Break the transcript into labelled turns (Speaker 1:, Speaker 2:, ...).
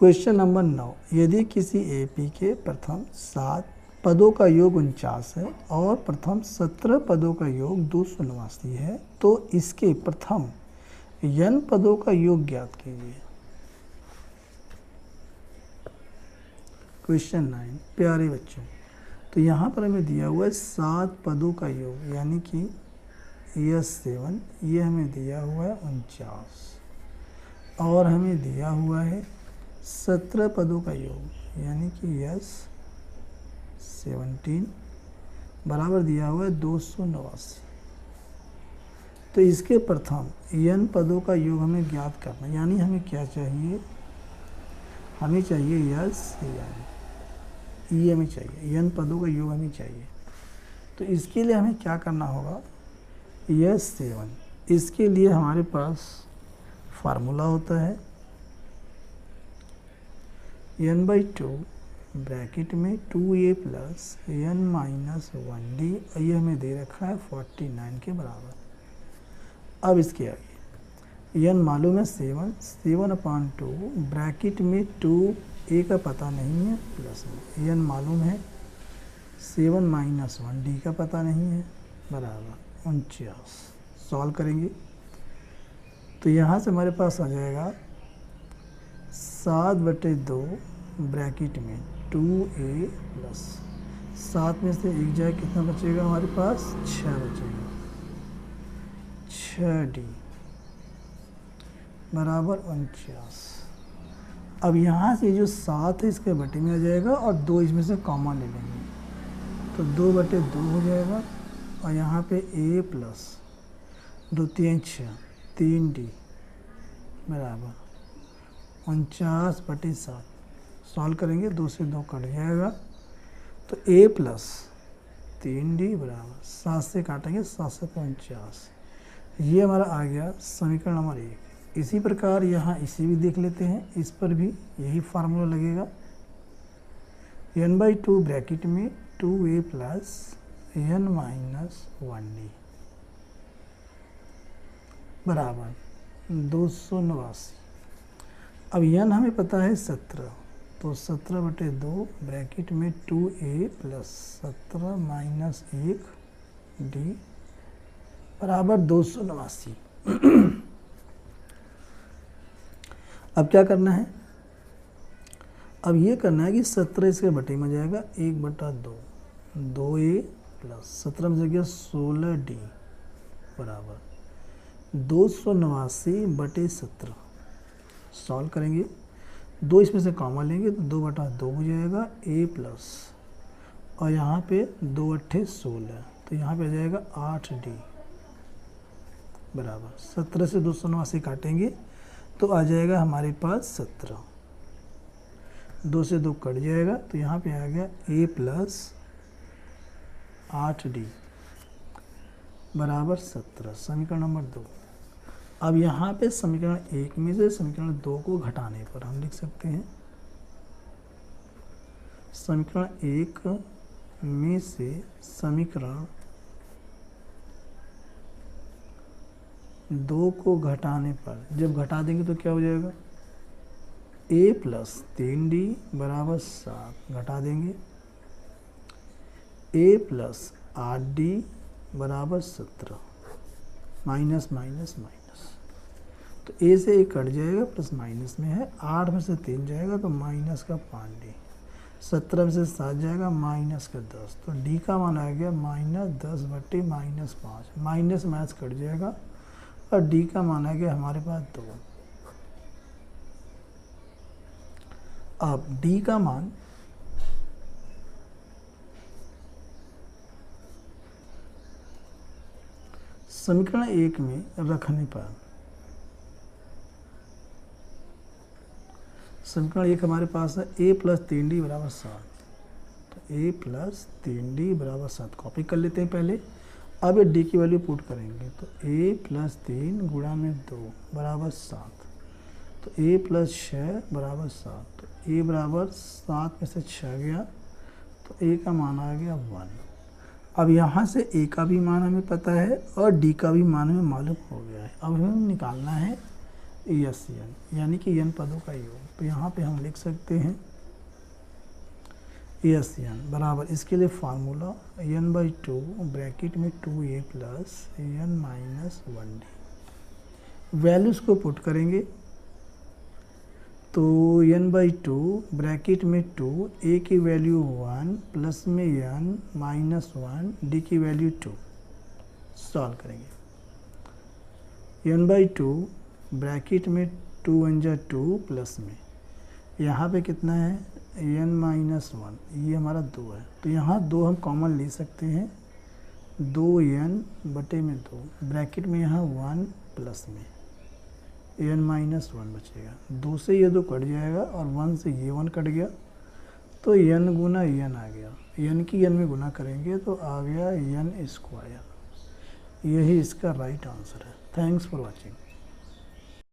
Speaker 1: Question number 9, यदि किसी AP के प्रथम 7 पदों का योग 49 है और प्रथम 17 पदों का योग 289 है तो इसके प्रथम n पदों का योग ज्ञात कीजिए। क्वेश्चन 9, प्यारे बच्चों, तो यहाँ पर हमें दिया हुआ है 7 पदों का योग, यानी कि S7, ये हमें दिया हुआ है 49 और हमें दिया हुआ है 17 पदों का योग, यानी कि S17 बराबर दिया हुआ है 289। तो इसके प्रथम n पदों का योग हमें ज्ञात करना, यानी हमें क्या चाहिए, हमें चाहिए ये हमें चाहिए, n पदों का योग हमें चाहिए। तो इसके लिए हमें क्या करना होगा, S7, इसके लिए हमारे पास फार्मूला होता है n/2 ब्रैकेट में 2a plus n minus 1d, ये हमें दे रखा है 49 के बराबर। अब इसके आगे n मालूम है 7/2 ब्रैकेट में 2a का पता नहीं है प्लस में n मालूम है 7 माइनस 1d का पता नहीं है बराबर 49। सॉल्व करेंगे तो यहाँ से हमारे पास आ जाएगा 7/2 ब्रैकेट में 2a प्लस 7 में से 1 जाए, कितना बचेगा हमारे पास, 6 बचेगा, 6d बराबर 49। अब यहाँ से जो 7 है इसके बटे में आ जाएगा और 2 इसमें से कॉमन ले लेंगे तो 2/2 हो जाएगा और यहाँ पे a प्लस 2 3 6 3d बराबर 49/7। सॉल्व करेंगे, 2 से 2 कट जाएगा तो a प्लस 3d बराबर 7 से काटेंगे 7 से 49, ये हमारा आ गया समीकरण नंबर 1। इसी प्रकार यहाँ इसे भी देख लेते हैं, इस पर भी यही फार्मूला लगेगा n/2 ब्रैकेट में 2a plus n minus 1d बराबर 289। अब n हमें पता है 17, तो 17/2 ब्रैकेट में 2a प्लस 17 माइनस 1d बराबर 289। अब क्या करना है, अब ये करना है कि 17 इसके बटे में जाएगा 1/2, 2a प्लस 17 में जाएगा 16d बराबर 289/17। सॉल्व करेंगे, 2 इसमें से कॉमन लेंगे तो 2/2 हो जाएगा a प्लस और यहाँ पे 2 8 16, तो यहाँ पे आ जाएगा 8d बराबर 17 से 289 काटेंगे तो आ जाएगा हमारे पास 17, 2 से 2 कट जाएगा तो यहाँ पे आ गया a प्लस 8d बराबर 17, समीकरण नंबर 2। अब यहाँ पे समीकरण 1 में से समीकरण 2 को घटाने पर हम लिख सकते हैं समीकरण 1 में से समीकरण 2 को घटाने पर, जब घटा देंगे तो क्या हो जाएगा, a प्लस 3d बराबर 7, घटा देंगे a प्लस 8d बराबर 17, माइनस माइनस माइनस, तो a से 1 कट जाएगा प्लस माइनस में है, 8 में से 3 जाएगा तो माइनस का 5d, 17 में से 7 जाएगा माइनस का 10, तो d का मान आ गया -10/-5, माइनस माइनस कट जाएगा और d का मान आ गया हमारे पास 2। अब d का मान समीकरण 1 में रखने पर, समीकरण 1 हमारे पास है a प्लस 3d बराबर 7, तो a प्लस 3d बराबर 7 कॉपी कर लेते हैं पहले। अब ये d की वैल्यू पुट करेंगे तो a प्लस 3 गुणा में 2 बराबर 7, तो a प्लस 6 बराबर 7, तो a बराबर 7 में से 6 गया तो a का मान आ गया 1। अब यहाँ से a का भी मान हमें पता है और d का भी मान हमें मालूम हो गया है। अब हमें निकालना है एस एन, यानी कि एन पदों का योग। तो यहाँ पे हम लिख सकते हैं एस एन बराबर, इसके लिए formula n by two bracket में 2a plus n minus 1d। Values को पुट करेंगे तो एन बाई टू ब्रैकेट में 2, a की वैल्यू 1 प्लस में एन माइनस 1, d की वैल्यू 2। सॉल्व करेंगे एन बाई टू ब्रैकेट में 2 1 जा 2 प्लस में यहाँ पे कितना है एन माइनस 1, ये हमारा 2 है, तो यहाँ 2 हम कॉमन ले सकते हैं, 2n बटे में 2 ब्रैकेट में यहाँ 1 प्लस में एन माइनस 1 बचेगा, 2 से ये 2 कट जाएगा और 1 से ये 1 कट गया, तो n गुना n आ गया, n की n में गुना करेंगे तो आ गया n स्क्वायर। यही इसका राइट आंसर है। Thanks for watching.